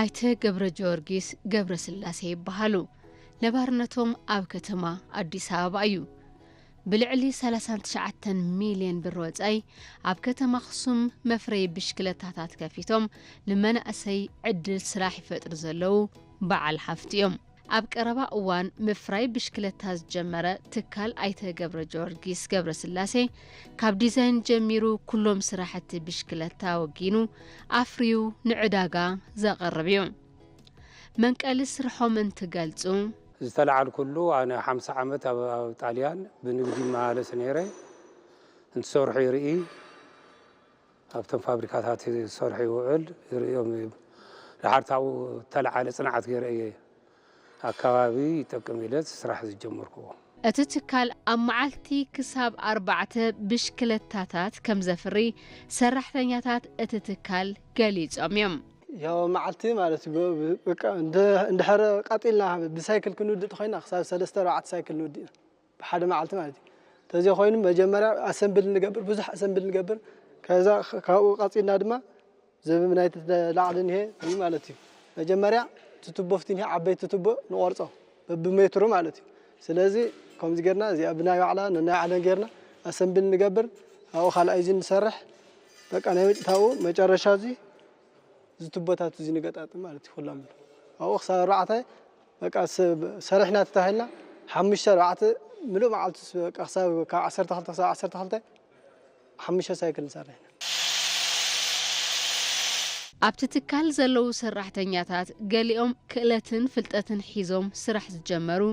ኣይተ ገብረ ጆርጊስ ገብረ ስላሴ ይበሃሉ ነባርነቶም ኣብ ከተማ ኣዲስ አበባ እዩ ብልዕሊ 39 ሚልዮን ብር ወጻይ ኣብ ከተማ ኣክሱም መፍረይ ብሽክለታታት ከፊቶም ንመናእሰይ ዕድል ስራሕ ይፈጥር ዘለው በዓል ሓፍቲ እዮም ኣብ ቀረባ እዋን ምፍራይ ብሽክለታ ዝጀመረ ትካል ኣይተ ገብረ ጆርጊስ ገብረ ስላሴ ካብ ዲዛይን ጀሚሩ ኩሎም ስራሕቲ ብሽክለታ ወጊኑ ኣፍሪዩ ንዕዳጋ ዘቀርብ እዩ መንቀል ስርሖም እንትገልጹ ዝተለዓል ኩሉ ኣነ 50 ዓመት ኣብ ጣልያን ብንግዲ ማለስ ነይረ እንትሰርሑ ይርኢ ኣብቶም ፋብሪካታት ዝሰርሑ ይውዕል ይርኦም ለሓርታው ተለዓለ ጽንዓት ገይረ ኣካባቢ ይጠቅም ኢለት ስራሕ ዝጀመርኩ እቲ ትካል ኣብ መዓልቲ ክሳብ 4 ብሽክለታታት ከም ዘፍሪ ሰራሕተኛታት እቲ ትካል ገሊጾም እዮም ያው ማዓልቲ ማለት በቃ እንደحረ ቃጢልና ብሳይክል ክንውድድ ኮይና ክሳብ 3-4 ሳይክል ንውድድ በሓደ ማዓልቲ ማለት ተዚ ኮይኑ መጀመሪያ ኣሰምብል ንገብር ብዙሕ ኣሰምብል ንገብር ከዛ ካብኡ ቃጢልና ድማ ዘብናይት ላዕልን ይሄ ማለት እዩ መጀመሪያ ትትቦፍቲን ዓበይቲ ትቦ ንቆርጾ በብሜትሩ ማለት እዩ ስለዚ ከምዚ ገርና እዚ ኣብናይ ዋዕላ ናይ ዓለን ገርና ኣሰምብል ንገብር ኣው ካልኣይ ዝንሰርሕ በቃ ናይ መጥታው መጨረሻ እዚ ዝትቦታት እዚ ንገጣጥም ማለት እዩ ሁሉም ኣው ክሳብ 4 በቃ ሰረሕና ተታሂልና 5-4 ምሉእ መዓልቲ በቃ ክሳብ 12 5 ሳይክል ንሰርሕ ኣብቲ ትካል ዘለው ሰራሕተኛታት ገሊኦም ክእለትን ፍልጠትን ሒዞም ስራሕ ዝጀመሩ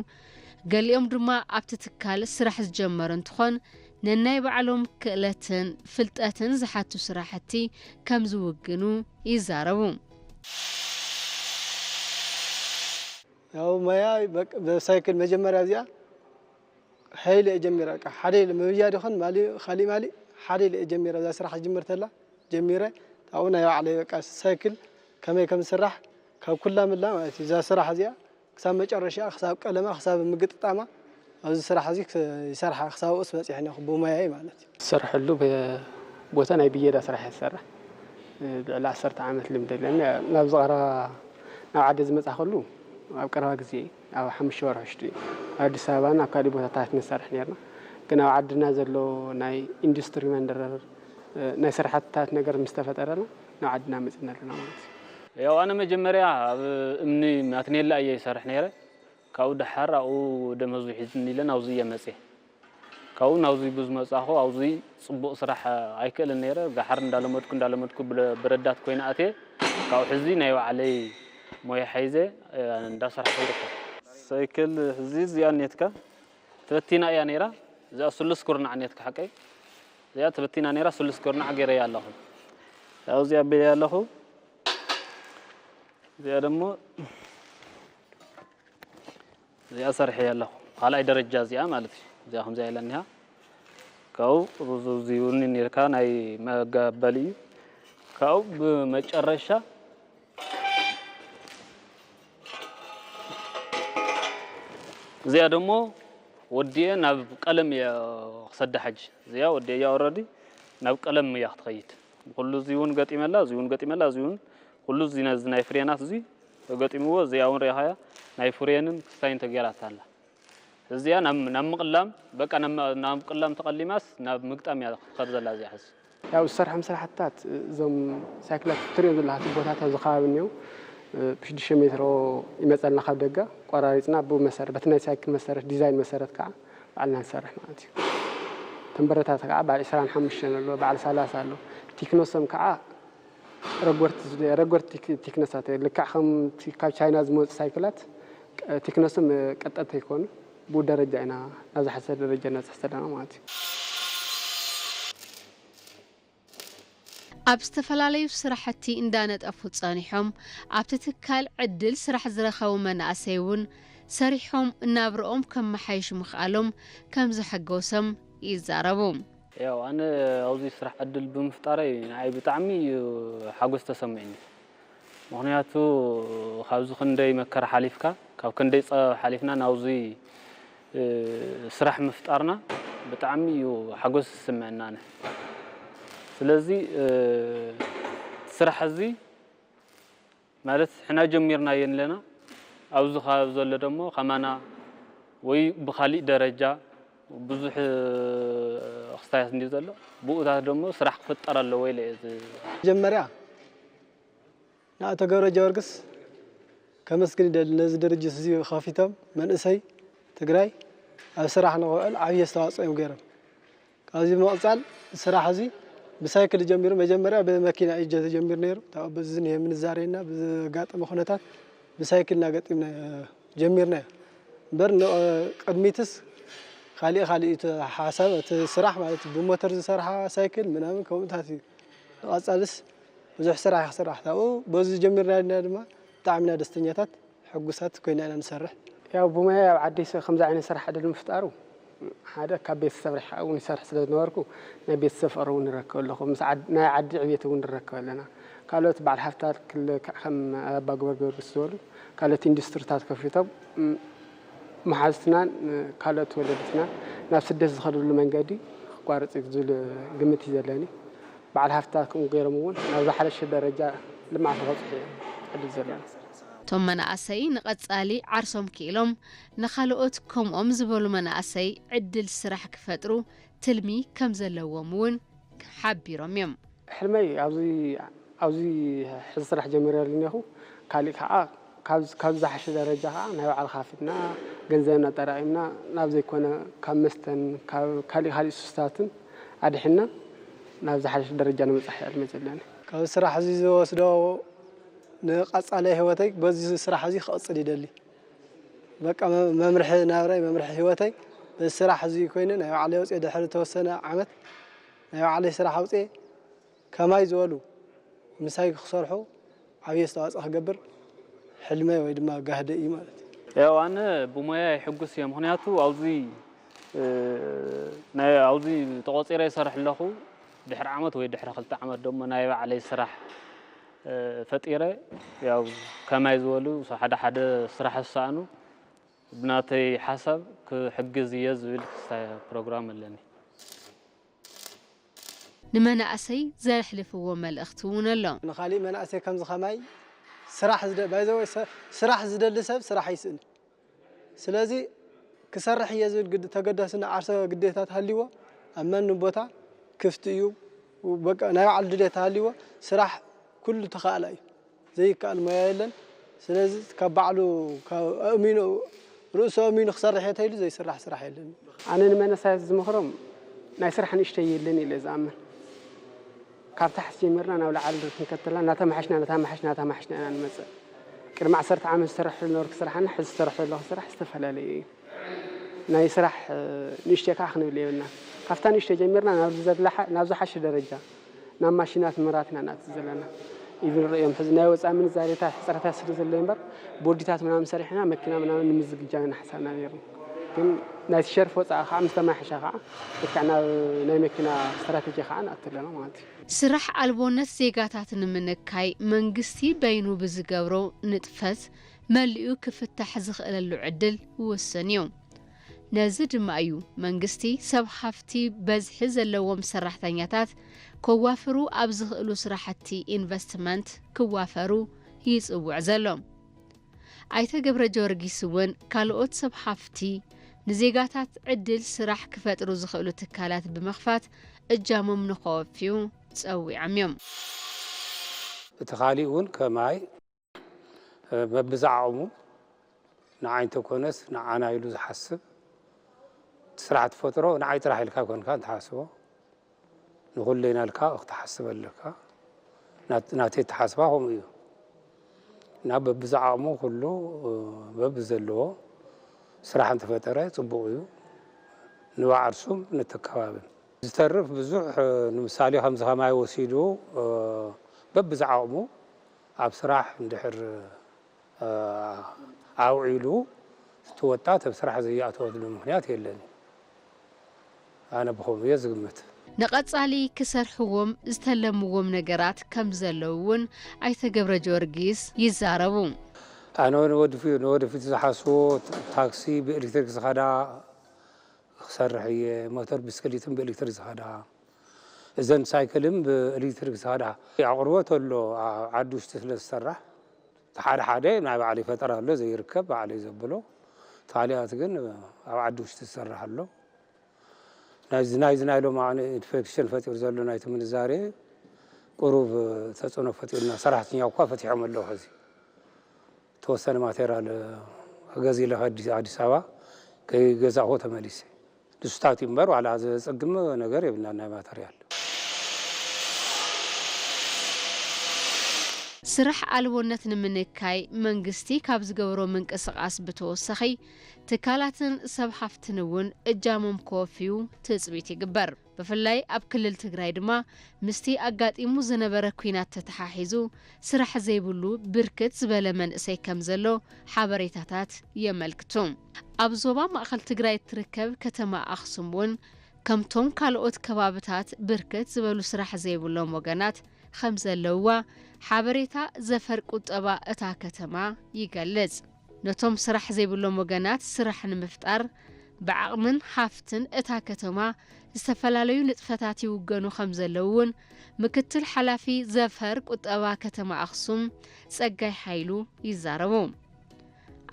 ገሊኦም ድማ ኣብቲ ትካል ስራሕ ዝጀመሩ እንትኾን ነናይ ባዕሎም ክእለትን ፍልጠትን ዝሓቱ ስራሕቲ ከም ዝውግኑ ይዛረቡ ያው ማያ በሳይክል መጀመሪያ እዚኣ ኃይል ጀሚራ ሓደ መብያድ ይኹን ማሊ ኻሊ ማሊ ሓደ ጀሚራ ዛ ስራሕ ጀመርተላ ጀሚራ أو أنا على سايكل كم سرح كل ملا إذا سرح زيا حساب مجرشة حساب كلامه حساب مقط طعمه أو سرح زيك سرح حساب أسبوع يعني خبو ما يعي مالتي سرح اللو بوتنا يبيدا سرح السرح لا صرت عامل لمدة لأن نبزغرا نعدز متأخلو أو كرهاك زي أو 5 شهور 20 هذا سببنا أكادي بوتا تاعت نسرح نيرنا كنا عدنا زلو ناي إندستري مندرر ናይ ስራሕታት ነገር ምስተፈጠረና ንዓድና መጽና ለና ማለት ያው ኣነ መጀመርያ እምኒ ማትኔላ እየ ይሰርሕ ነይረ ካው ደሓራኡ ደመዙ ሒዝኒ ለና አውዚ የመጽ ካው ናውዚ ብዙ መጻኹ አውዚ ጽቡቕ ስራሕ ኣይከለን ነይረ ጋሓር እንዳለመድኩ ብረዳት ኮይና ኣቴ ካው ሕዚ ናይ ባዕለይ ሞያ ሐይዘ እንዳሰርሕ ይርከብ ሳይክል ሕዚ ዝያኔትካ ተበቲና እያ ነይራ እዛ ሱሉስ ኩርና ኔትካ ሓቀይ زي تبتينا نيرا سلس كورنا عجيرة يالله أو زي أبي يالله زي أدمو زي أسرح يالله على درجة زي مالتي زي هم زي لأنها كاو زيوني نيركان أي ما قبلي كاو بمجرشة زي أدمو ودي ناب قلم يا صد حج زيا ودي يا أوردي ناب قلم يا تخيت كل زيون قتيم الله زيون كل زينا نايفريانات زي قتيم هو زياون ريحايا نايفريانن كستين تجارات الله زيا نام قلم بقى نام قلم تقلماس ناب مقطم يا خرز الله زي حس يا السرح مسرحتات زم ساكلات تريد لها تبوتات زخابنيو بشدش مترو يمثلنا خد دقة قراريتنا بمسار بتنا ساكل مسار ديزاين مسارات كع على نسرح مالتي تنبرتها كع بعد 25 له بعد 3 له تكنوسم كع رجورت تكنسات اللي كعهم كاب تشاينا زموت سايكلات تكنوسم قطت يكون بو درجه انا هذا حسب درجه الناس حسدنا مالتي ኣብ ዝተፈላለዩ ስራሕቲ እንዳነጠፉ ጻኒሖም ኣብቲ ትካል ዕድል ስራሕ ዝረኸቡ መናእሰይ እውን ሰሪሖም እናብሮኦም ከም መሓይሽ ምኽኣሎም ከም ዝሕገሶም ይዛረቡ ያው ኣነ ኣውዚ ስራሕ ዕድል ብምፍጣረይ ናይ ብጣዕሚ ሓጎስ ተሰምዐኒ ምክንያቱ ካብዚ ክንደይ መከራ ሓሊፍካ ካብ ክንደይ ፀብ ሓሊፍና ናውዚ ስራሕ ምፍጣርና ብጣዕሚ ሓጎስ ተሰምዐና ኣነ ስለዚህ ስራሕ እዚ ማለት ሕና ጀሚርና የንለና ኣብዙ ኻብ ዘሎ ደሞ ኸማና ወይ ብኻሊእ ደረጃ ብዙሕ ክስታያት እንዲ ዘሎ ብኡታት ደሞ ስራሕ ክፍጠር ኣሎ ወይ መጀመርያ ንኣቶ ገብረ ጀወርግስ ከመስግን ይደሊ ነዚ ድርጅት እዚ ከፊቶም መንእሰይ ትግራይ ኣብ ስራሕ ንኽውዕል ዓብዪ ኣስተዋፅኦ እዮም ገይሮም ካብዚ መቕፃል ስራሕ እዚ ብሳይክል ጀሚሩ መጀመርያ ብመኪና እጀ ተጀሚሩ ነይሩ በዚ ዝኒሀ ምንዛሬና ብዘጋጠመ ኩነታት ብሳይክልና ገጢምና ጀሚርና እምበር ቅድሚትስ ካሊእ ሓሳብ እቲ ስራሕ ማለት ብሞተር ዝሰርሓ ሳይክል ምናምን ከምኡታት እዩ ንቐፃልስ ብዙሕ ስራሕ ይክስራሕ ታብኡ በዚ ጀሚርና ድማ ብጣዕሚና ደስተኛታት ሕጉሳት ኮይና ኢና ንሰርሕ ያው ብሞያ ኣብ ዓዲ ከምዚ ዓይነት ስራሕ ዕድል ምፍጣሩ ሓደ ካብ ቤተሰብ ሪሓ እውን ይሰርሕ ስለ ዝነበርኩ ናይ ቤተሰብ ፍቅሪ እውን ንረክብ ኣለኹ ምስ ናይ ዓዲ ዕብየት እውን ንረክብ ኣለና ካልኦት በዓል ሃፍታት ከም ኣባ ገብረጊዮርጊስ ዝበሉ ካልኦት ኢንዱስትሪታት ከፊቶም መሓዝትናን ካልኦት ወለድትናን ናብ ስደት ዝኸድሉ መንገዲ ክቋርፅ ዝብል ግምት እዩ ዘለኒ በዓል ሃፍታት ከምኡ ገይሮም እውን ናብ ዝሓለሸ ደረጃ ልምዓት ክበፅሑ ዕድል ዘለና ቶም መናእሰይ ንቐፃሊ ዓርሶም ክኢሎም ንኻልኦት ከምኦም ዝበሉ መናእሰይ ዕድል ስራሕ ክፈጥሩ ትልሚ ከም ዘለዎም እውን ሓቢሮም እዮም ሕልመይ ኣብዚ ሕዚ ስራሕ ጀሚረ ኣለኹ ካሊእ ከዓ ካብ ዝሓሸ ደረጃ ከዓ ናይ በዓል ካፊትና ገንዘብና ጠራቂምና ናብ ዘይኮነ ካብ መስተን ካሊእ ሱስታትን ኣድሕና ናብ ዝሓሸ ደረጃ ንምብፃሕ ዕልመ ዘለኒ ካብ ስራሕ እዚ ዝወስዶ ንቐፃለ ህይወተይ በዚ ስራሕ እዚ ክቕፅል ይደሊ በቃ መምርሒ ናብራይ መምርሒ ህይወተይ በዚ ስራሕ እዚ ኮይኑ ናይ ባዕለይ ኣውፅአ ድሕሪ ተወሰነ ዓመት ናይ ባዕለይ ስራሕ ኣውፅአ ከማይ ዝበሉ ምሳይ ክሰርሑ ዓብዪ ኣስተዋፅኦ ክገብር ሕልመይ ወይ ድማ ጋህደ እዩ ማለት እዩ ያው ኣነ ብሞያ ይሕጉስ እየ ምክንያቱ ኣብዚ ተቆፂረ ይሰርሕ ኣለኹ ድሕሪ ዓመት ወይ ድሕሪ 2 ዓመት ደሞ ናይ ባዕለይ ስራሕ ፈጢረ ያው ከማይ ዝበሉ ሓደ ስራሕ ዝሰኣኑ ብናተይ ሓሳብ ክሕግዝ እየ ዝብል ፕሮግራም ኣለኒ ንመናእሰይ ዘሕልፍዎ መልእኽቲ እውን ኣሎ ንኻሊእ መናእሰይ ከምዚ ከማይ ስራሕ ዝደሊ ሰብ ስራሕ ይስእል ስለዚ ክሰርሕ እየ ዝብል ተገዳስና ዓርሰ ግዴታት ሃልይዎ ኣብ መን ቦታ ክፍቲ እዩ በቃ ናይ ባዕሉ ድሌት ሃልይዎ ስራሕ ኩሉ ተኻእላ እዩ ዘይከኣል ሞያ የለን ስለዚ ካብ ባዕሉ ኣእሚኑ ርእሱ ኣእሚኑ ክሰርሕ እየ ተይሉ ዘይስራሕ ስራሕ የለን ኣነ ንመናእሰይ ዝምክሮም ናይ ስራሕ ንእሽተይ የለን ኢለ ዝኣምን ካብ ታሕቲ ጀሚርና ናብ ላዕሊ ክንከተልና እናተማሓሽና ኢና ንመፅእ ቅድሚ 10 ዓመት ዝሰርሕ ዝነበርኩ ስራሕና ሕዚ ዝሰርሕ ዘለኹ ስራሕ ዝተፈላለየ እዩ ናይ ስራሕ ንእሽተይ ከዓ ክንብል የብልና ካብታ ንእሽተይ ጀሚርና ናብ ዝሓሸ ደረጃ ናብ ማሽናት ምራት ኢና ናት ዘለና ኢቭን ርኦም ሕዚ ናይ ወፃኢ ምንዛሬታት ሕፅረታት ስለ ዘለዎ እምበር ቦዲታት ምናምን ሰሪሕና መኪና ምናምን ንምዝግጃው ኢና ሓሳብና ነይሩ ግን ናይ ሸርፍ ወፃኢ ከዓ ምስ ተማሓሻ ከዓ ልክዕ ናይ መኪና ስትራቴጂ ከዓ ንኣቱ ኣለና ማለት እዩ ስራሕ ኣልቦነት ዜጋታት ንምንካይ መንግስቲ በይኑ ብዝገብሮ ንጥፈት መሊኡ ክፍታሕ ዝኽእለሉ ዕድል ውስን እዩ ነዚ ድማ እዩ መንግስቲ ሰብ ሃፍቲ በዝሒ ዘለዎም ሰራሕተኛታት ከዋፍሩ ኣብ ዝኽእሉ ስራሕቲ ኢንቨስትመንት ክዋፈሩ ይጽውዕ ዘሎ ኣይተ ገብረ ጀወርጊስ እውን ካልኦት ሰብ ሃፍቲ ንዜጋታት ዕድል ስራሕ ክፈጥሩ ዝኽእሉ ትካላት ብምኽፋት እጃሞም ንኸወፍዩ ፀዊዖም እዮም እቲ ካሊእ እውን ከማይ በብዛዕሙ ንዓይ እንተኮነስ ንዓና ኢሉ ዝሓስብ ስራሕ ተፈጥሮ ንዓይ ጥራሕ ኢልካ ኮንካ እንትሓስቦ ንኹለና ኢልካ ክትሓስብ ኣለካ ናተይ ተሓስባ ከምኡ እዩ ናብ በብዛዕሙ ኩሉ በብዘለዎ ስራሕ እንተፈጠረ ፅቡቅ እዩ ንባዕርሱም ነተከባብን ዝተርፍ ብዙሕ ንምሳሌ ከምዚ ከማይ ወሲዱ በብዛዕሙ ኣብ ስራሕ እንድሕር ኣውዒሉ ዝተወጣት ኣብ ስራሕ ዘይኣተወሉ ምክንያት የለን ኣነ ብኸምኡ እየ ዝግምት ንቐፃሊ ክሰርሕዎም ዝተለምዎም ነገራት ከም ዘለዉ እውን ኣይተ ገብረ ጀወርጊስ ይዛረቡ ኣነ ንወደፊት ዝሓስቦ ታክሲ ብኤሌክትሪክ ዝኸዳ ክሰርሕ እየ ሞተር ብስክሊትን ብኤሌክትሪክ ዝኸዳ እዘን ሳይክልን ብኤሌክትሪክ ዝኸዳ ኣቕርቦት ኣሎ ዓዲ ውሽጢ ስለ ዝስራሕ حدا ናይ ባዕሉ ፈጠራ ኣሎ ዘይርከብ ባዕሉ ዘብሎ ታሊያት ግን ኣብ ዓዲ ውሽጢ ዝሰርሕ ኣሎ ናይ ሎ ማዕነ ኢንፌክሽን ፈጢሩ ዘሎ ናይ ምንዛሬ ቁሩብ ተጽዕኖ ፈጢሩና ሰራሕተኛ እኳ ፈቲሖም ኣለዉ ሕዚ ተወሰነ ማቴሪያል ገዚለ አዲስ አበባ ከገዛሁ ተመሊሰ ድስታት ይምበር ዋላ ዘጸግም ነገር የብልና ናይ ማቴሪያል ስራሕ አልቦነት ንምንካይ መንግስቲ ካብ ዝገብሮ ምንቅስቃስ ብተወሰኺ ትካላትን ሰብ ሓፍትን እውን እጃሞም ኮፊዩ ትጽቢት ይግበር ብፍላይ ኣብ ክልል ትግራይ ድማ ምስቲ ኣጋጢሙ ዝነበረ ኩናት ተተሓሒዙ ስራሕ ዘይብሉ ብርክት ዝበለ መንእሰይ ከም ዘሎ ሓበሬታታት የመልክቱ ኣብ ዞባ ማእከል ትግራይ ትርከብ ከተማ ኣክሱም እውን ከምቶም ካልኦት ከባቢታት ብርክት ዝበሉ ስራሕ ዘይብሎም ወገናት ከም ዘለዋ ሓበሬታ ዘፈር ቁጠባ እታ ከተማ ይገልጽ ነቶም ስራሕ ዘይብሎም ወገናት ስራሕ ንምፍጣር بعقمن حافتن اتا كتما استفلاليو نطفታት ይውገኑ ከም ዘለውን ምክትል ሓላፊ ዘፈር ቁጠባ ከተማ ኣክሱም ጸጋይ ኃይሉ ይዛረቡ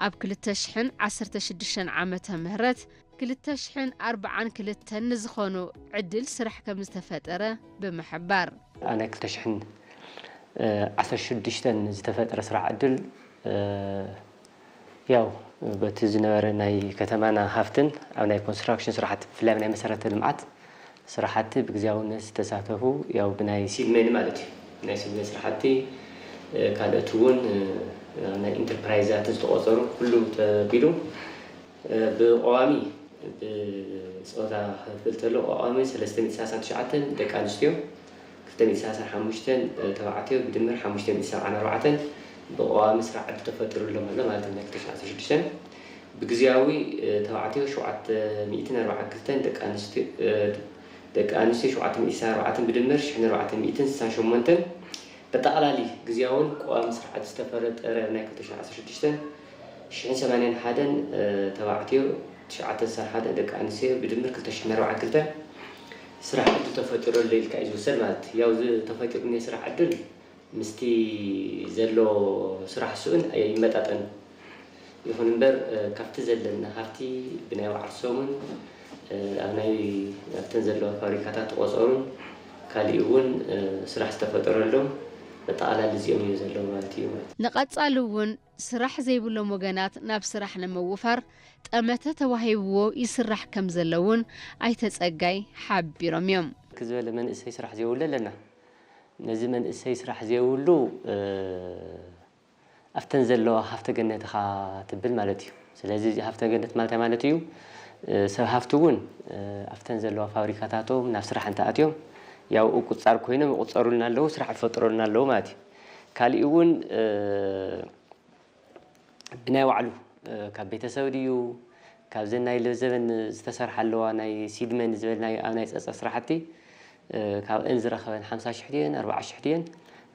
ኣብ 2016 ዓመተ ምህረት 2042 ንዝኾኑ ዕድል ስራሕ ከም ዝተፈጠረ ብምሕባር ኣነ 2016 ዝተፈጠረ ስራሕ ዕድል ያው በትዝነበረ ናይ ከተማና ሃፍትን ኣብ ናይ ኮንስትራክሽን ስራሕቲ ፍላይ ናይ መሰረተ ልምዓት ስራሕቲ ብግዚያውነት ተሳተፉ ያው ብናይ ሲድሜን ማለት እዩ ናይ ሲድሜን ስራሕቲ ካልኦትውን ናይ ኢንተርፕራይዛት ዝተቆፀሩ ኩሉ ተቢሉ ብቋሚ ብጾታ ፍልተሎ ቋሚ 399 ደቂ ኣንስትዮ 295 ተባዕትዮ ብድምር 594 بقوام سرعة تفتر لهم هلا ما تملك 16 بجزاوي تبعتيه شو عت 204 دك أنستي شو عت 104 بدمرش إحنا 400 ساشو منتن بتعالي جزاون قوام سرعة تفتر رأينا 16 شحن 80 حدا تبعتيه شو عت سر حدا دك أنستي بدمر 204 سرعة تفتر الليل كأيز وسلمات ياوز تفتر مني سرعة عدل مستي زلو سرح سؤن أي متأتن يكون بر كفت زلنا هفتي بناء عرسومن أنا يفتنزلو فاريكاتات وصارون كاليون سرح استفتر لهم بتعالى لزيوم يزلو مالتي نقد صالون سرح زي بلو مجانات ناب سرح نموفر تأمته توهيبو يسرح كم زلون أي تسأجاي حب يرميم كذا لمن إسهي سرح زي ولا لنا نزمن إسهي سرح زي ولو أفتنزل له هفته جنة خاتبل مالتيو سلازي هفته جنة مالتيو سو هفتون أفتنزل له فابريكاتاتو نفس سرح أنت أتيوم ياو أقصر كوينه أقصرولنا له سرح الفطرولنا له ماتي كاليون بناء وعلو كبيت سوديو كابزن ناي لزمن استسرح له ناي سيدمن زبل ناي أنا يسرحتي كاب انزر خبن 5 شحدين 4 شحدين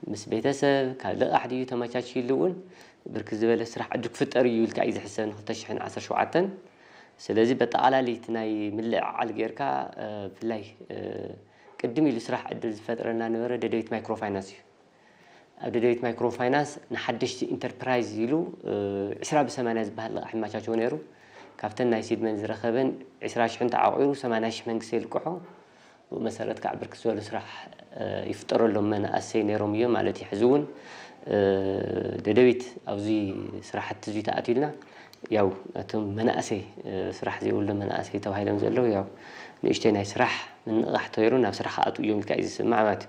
مس بيتسب كاب لا احد يتماچاچ يلون برك زبل سرح عدك فطر يول كايز حسن 2017 سلازي بتعالاليت ناي ملع على غيركا فلاي قدم يل سرح عدل فطرنا نبر دديت مايكرو فاينانس دديت مايكرو فاينانس نحدشت انتربرايز يلو 10 زبال احماچاچو نيرو كابتن ناي سيد من زرخبن 20 تعاقيرو 80 منكس يلقحو ومسألة كعبر كسول سرح يفطر لهم من أسين رومية مالتي حزون ددويت أو زي سرح تزوي تأتيلنا ياو أتم من أسي سرح زي ولا من أسي توهاي لهم زلوا ياو نيشتين هاي سرح من راح طيرون سرح أتو يوم الكايز معلومات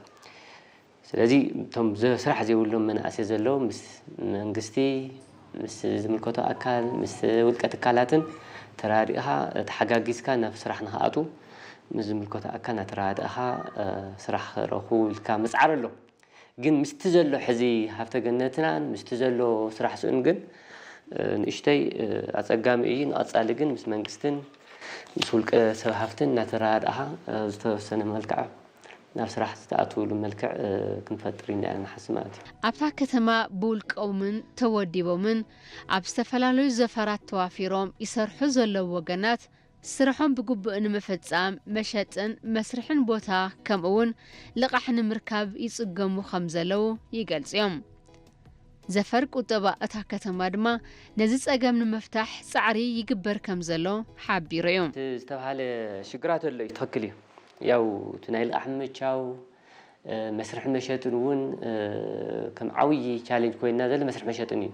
سلازي تم سرح زي ولا من أسي زلوا مس منقستي مس زملكوتا أكل مس ولكت أكلاتن تراريها تحقاقيس كان نفس سرحنا أتو مزملكوت أكنا ترادها سرح رخو الكام مسعر له جن مستجلو حزي هفته جنتنا مستجلو سرح سونجن نشتي أتقام إين أتصالجن مس منجستن مسولك سو هفتن نترادها زتوسنا ملكع نفس راح تأتوا الملكع كنفترين أنا حسماتي أبتا كتما بولك أو من تودي ومن أبستفلالو زفرات توافيروم يسرحو زلو وجنات سرحون بقب إن مفتزام مشتن مسرحن بوتا كم أون لقحن مركب يسقمو 5 لو يجلس يوم ዘፈር ቁጠባ እታ ከተማ ድማ ነዚ ጸገም ንምፍታሕ ጻዕሪ ይግበር ከም ዘሎ ሓቢሩ እዩ ዝተባሃለ ሽግራት ኣሎ ይትክክል እዩ ያው ትናይ ልቃሕ ምቻው መስርሕ መሸጥን እውን ከም ዓውይ ቻሌንጅ ኮይና ዘሎ መስርሕ መሸጥን እዩ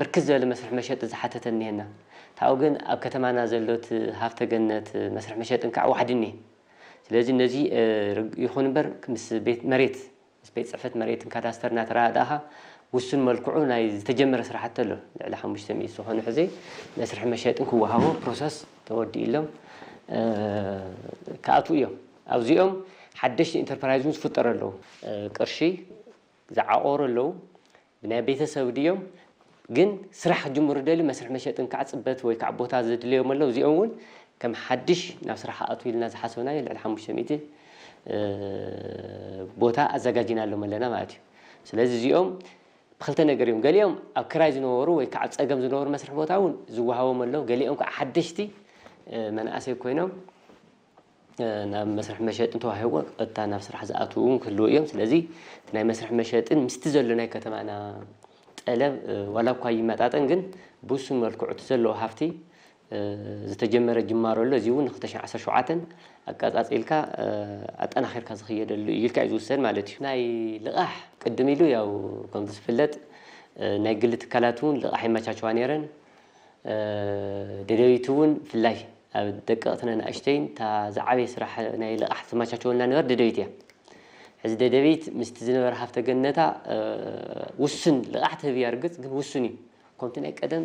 ብርክት ዝበለ መስርሕ መሸጥ ዝሓተተን ይሄና ታው ግን ኣብ ከተማና ዘሎት ሃፍተ ገነት መስርሕ መሸጥን ከዓ ዋሕድኒ ስለዚህ እነዚህ ይኹን በር ምስ ቤት መሬት ምስ ቤት ጽሕፈት መሬትን ካዳስተርና ተራዳኻ ውሱን መልክዑ ናይ ዝተጀመረ ስራሕት ኣሎ ልዕሊ 500 ዝኾነ ሕዚ መስርሕ መሸጥን ክወሃቦ ፕሮሰስ ተወዲኡ ኢሎም ካኣቱ እዮም ኣብዚኦም ሓደሽቲ ኢንተርፕራይዝ ዝፍጠር ኣለዉ ቅርሺ ዝዓቆሩ ኣለዉ ብናይ ቤተሰብ ድዮም ግን ስራሕ ጅምሩ ደሊ መስርሕ መሸጥን ከዓ ጽበት ወይ ከዓ ቦታ ዘድልዮም ኣለዉ እዚኦም እውን ከም ሓድሽ ናብ ስራሕ ኣቱ ኢልና ዝሓሰብና ልዕሊ 500 ቦታ ኣዘጋጅና ኣለዎም ኣለና ማለት እዩ ስለዚ እዚኦም ብክልተ ነገር እዮም ገሊኦም ኣብ ክራይ ዝነበሩ ወይ ከዓ ጸገም ዝነበሩ መስርሕ ቦታ እውን ዝወሃቦም ኣለዉ ገሊኦም ከዓ ሓደሽቲ መናእሰይ ኮይኖም ናብ መስርሕ መሸጥን ተዋሂቦ ቀጥታ ናብ ስራሕ ዝኣትው ክህልው እዮም ስለዚ ናይ መስርሕ መሸጥን ምስቲ ዘሎ ናይ ከተማና ጠለብ ዋላ እኳ ይመጣጠን ግን ብውሱን መልክዑ ዘሎ ሃፍቲ ዝተጀመረ ጅማሮ ኣሎ እዚ እውን 2017 ኣቃጻጺልካ ኣጠናኺርካ ዝኽየደሉ ኢልካ እዩ ዝውሰድ ማለት እዩ ናይ ልቓሕ ቅድም ኢሉ ያው ከም ዝፍለጥ ናይ ግሊ ትካላት እውን ልቓሕ ይመቻቸዋ ነይረን ደደቢት እውን ፍላይ ኣብ ደቀቕትን ኣናእሽተይን እታ ዝዓበየ ስራሕ ናይ ልቓሕ ዝመቻቸወልና ነበር ደደቢት እያ ሕዚ ደደቢት ምስቲ ዝነበረ ሃፍተ ገነታ ውስን ልቓሕ ትህብ እያ ርግፅ ግን ውሱን እዩ ከምቲ ናይ ቀደም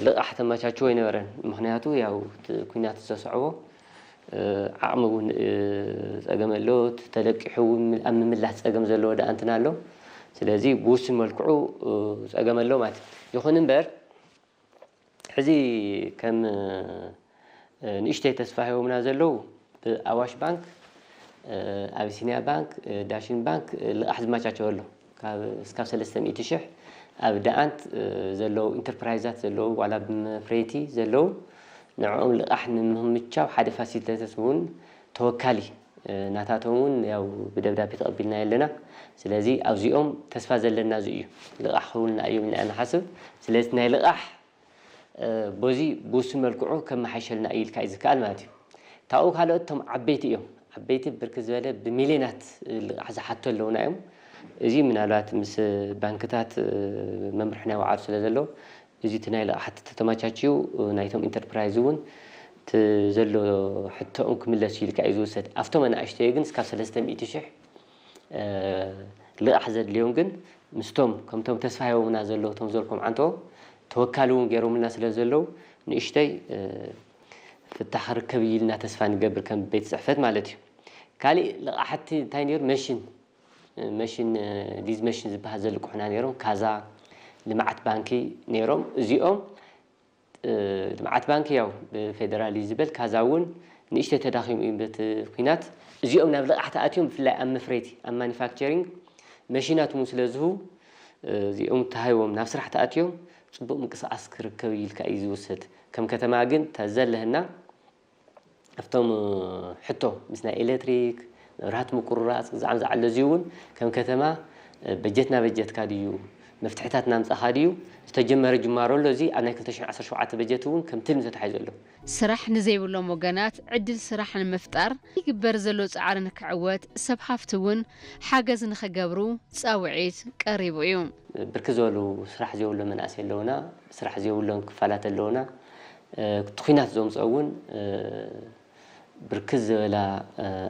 ልቓሕ ተመቻችዎ ይነበረን ምክንያቱ ያው ኩናት ዘስዕቦ ዓቕሚ እውን ጸገም ኣሎ ተለቂሑ ኣብ ምምላስ ጸገም ዘለዎ ዳኣንትና ኣሎ ስለዚ ብውሱን መልክዑ ጸገም ኣሎ ማለት ይኹን እምበር ሕዚ ከም ንእሽተይ ተስፋ ሂቦምና ዘለው ብኣዋሽ ባንክ ኣቢሲንያ ባንክ ዳሽን ባንክ ልቓሕ ዝመቻቸወ ኣሎ እስካብ 300,000 ኣብ ዳኣንት ዘለው ኢንተርፕራይዛት ዘለው ዋላ ብመፍረይቲ ዘለው ንዕኦም ልቓሕ ንምምቻው ሓደ ፋሲሊቴተር እውን ተወካሊ ናታቶም እውን ያው ብደብዳቤ ተቐቢልና ኣለና ስለዚ ኣብዚኦም ተስፋ ዘለና እዚ እዩ ልቓሕ ክውልና እዮም ኢልና ንሓስብ ስለዚ ናይ ልቓሕ በዚ ብውሱን መልክዑ ከመሓይሸልና ኢልካ እዩ ዝከኣል ማለት እዩ ታኡ ካልኦቶም ዓበይቲ እዮም ዓበይቲ ብርክት ዝበለ ብሚልዮናት ልቓሕ ዝሓቱ ኣለውና እዮም እዚ ምናልባት ምስ ባንክታት መምርሒ ናይ ዋዕሉ ስለ ዘሎ እዚ እቲ ናይ ልቓሕ ተተመቻችዩ ናይቶም ኢንተርፕራይዝ እውን ዘሎ ሕቶኦም ክምለሱ ኢልካ እዩ ዝውሰድ ኣብቶም ኣናእሽተይ ግን እስካብ 300,000 ልቓሕ ዘድልዮም ግን ምስቶም ከምቶም ተስፋ ሂቦምና ዘለዉ ቶም ዘልኩም ዓንቶ ተወካሊ እውን ገይሮምልና ስለ ዘለው ንእሽተይ ፍታሕ ክርከብ ኢልና ተስፋ ንገብር ከም ቤት ጽሕፈት ማለት እዩ ካሊእ ልቓሕቲ እንታይ ነይሩ መሽን ዲዝ መሽን ዝበሃል ዘልቅሑና ነይሮም ካዛ ልምዓት ባንኪ ነይሮም እዚኦም ልምዓት ባንኪ ያው ብፌደራል ዝብል ካዛ እውን ንእሽተይ ተዳኺሙ እዩ በቲ ኩናት እዚኦም ናብ ልቓሕ ተኣትዮም ብፍላይ ኣብ መፍረይቲ ኣብ ማኒፋክቸሪንግ መሽናት እውን ስለ ዝህቡ እዚኦም ተሃይቦም ናብ ስራሕ ተኣትዮም ጽቡቕ ምንቅስቓስ ክርከብ ኢልካ እዩ ዝውሰድ ከም ከተማ ግን ተዘለህና ኣብቶም ሕቶ ምስ ናይ ኤሌክትሪክ መብራህቲ ምቁርራፅ ዛዕም ዝዓለ እዚ እውን ከም ከተማ በጀትና በጀትካ ድዩ መፍትሕታት ናምፃኻ ድዩ ዝተጀመረ ጅማሮ ኣሎ እዚ ኣብ ናይ 2017 በጀት እውን ከም ትልሚ ተታሒዙ ኣሎ ስራሕ ንዘይብሎም ወገናት ዕድል ስራሕ ንምፍጣር ይግበር ዘሎ ጻዕሪ ንክዕወት ሰብ ሃፍቲ እውን ሓገዝ ንኽገብሩ ጻውዒት ቀሪቡ እዩ ብርክት ዝበሉ ስራሕ ዘይብሎም መናእሰይ ኣለውና ስራሕ ዘይብሎም ክፋላት ኣለውና ኩናት ዘምፅኦ እውን ብርክት ዝበላ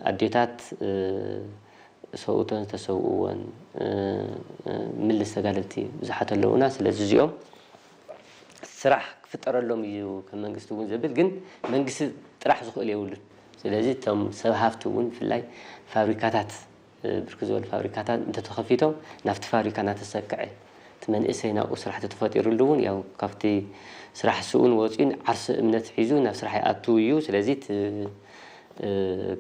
ኣዴታት ሰውተን ተሰውእዎን ምልስ ተጋለልቲ ብዙሓት ኣለውና ስለዚ እዚኦም ስራሕ ክፍጠረሎም እዩ ከም መንግስቲ እውን ዝብል ግን መንግስቲ ጥራሕ ዝኽእል የብሉን ስለዚ እቶም ሰብ ሃፍቲ እውን ብፍላይ ፋብሪካታት ብርክት ዝበሉ ፋብሪካታት እንተተኸፊቶም ናብቲ ፋብሪካ እናተሰክዐ እቲ መንእሰይ ናብኡ ስራሕቲ ተፈጢሩሉ እውን ያው ካብቲ ስራሕ ስኡን ወፂኡን ዓርሲ እምነት ሒዙ ናብ ስራሕ ይኣቱ እዩ ስለዚ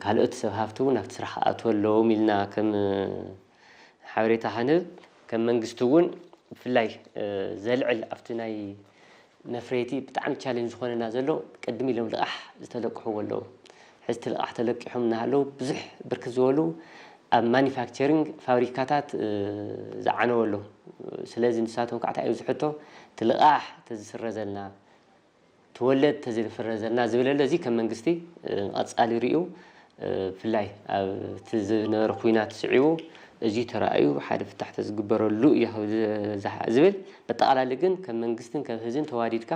ካልኦት ሰብ ሃፍቲ እውን ናብቲ ስራሕ ክኣትዉ ኣለዎም ኢልና ከም ሓበሬታ ሃንብ ከም መንግስቲ እውን ብፍላይ ዘልዕል ኣብቲ ናይ መፍረይቲ ብጣዕሚ ቻሌንጅ ዝኾነና ዘሎ ቅድሚ ኢሎም ልቓሕ ዝተለቅሕዎ ኣለዉ ሕዝቲ ልቓሕ ተለቂሖም እናሃለዉ ብዙሕ ብርክት ዝበሉ ኣብ ማኒፋክቸሪንግ ፋብሪካታት ዝዓነው ኣሎ ስለዚ ንሳቶም ከዓ እንታይ እዩ ዝሕቶ ትልቃሕ ተዝስረዘልና ትወለድ ተዝፍረዘልና ዝብለለ እዚ ከም መንግስቲ ቀጻሊ ርዩ ፍላይ ኣብ ዝነበረ ኩናት ስዒቡ እዚ ተራእዩ ሓደ ፍታሕ ተዝግበረሉ እዩ ዝብል በጠቃላሊ ግን ከም መንግስትን ከም ህዝብን ተዋዲድካ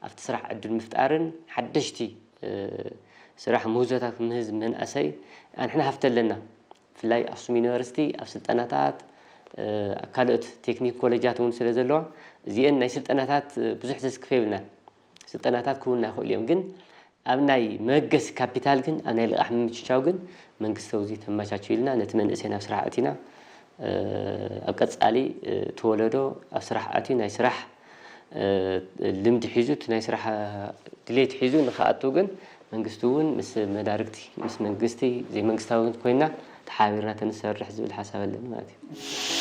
ኣብቲ ስራሕ ዕድል ምፍጣርን ሓደሽቲ ስራሕ ምህዞታት ምህዝ መንእሰይ ኣንሕና ሃፍተለና ፍላይ ኣክሱም ዩኒቨርሲቲ ኣብ ስልጠናታት ካልኦት ቴክኒክ ኮሌጃት እውን ስለ ዘለዋ እዚአን ናይ ስልጠናታት ብዙሕ ዘስክፈ ይብልና ስልጠናታት ክውና ይኽእሉ እዮም ግን ኣብ ናይ መገስ ካፒታል ግን ኣብ ናይ ልቃሕ ምምችቻው ግን መንግስቲ ውዚ ተመቻችው ኢልና ነቲ መንእሰይ ናብ ስራሕ ኣቲና ኣብ ቀጻሊ ተወለዶ ኣብ ስራሕ ኣቲ ናይ ስራሕ ልምዲ ሒዙት ናይ ስራሕ ድሌት ሒዙ ንኸኣቱ ግን መንግስቲ እውን ምስ መዳርግቲ ምስ መንግስቲ ዘይ መንግስታዊ ኮይና ተሓቢርና ተንሰርሕ ዝብል ሓሳብ ኣለኒ ማለት እዩ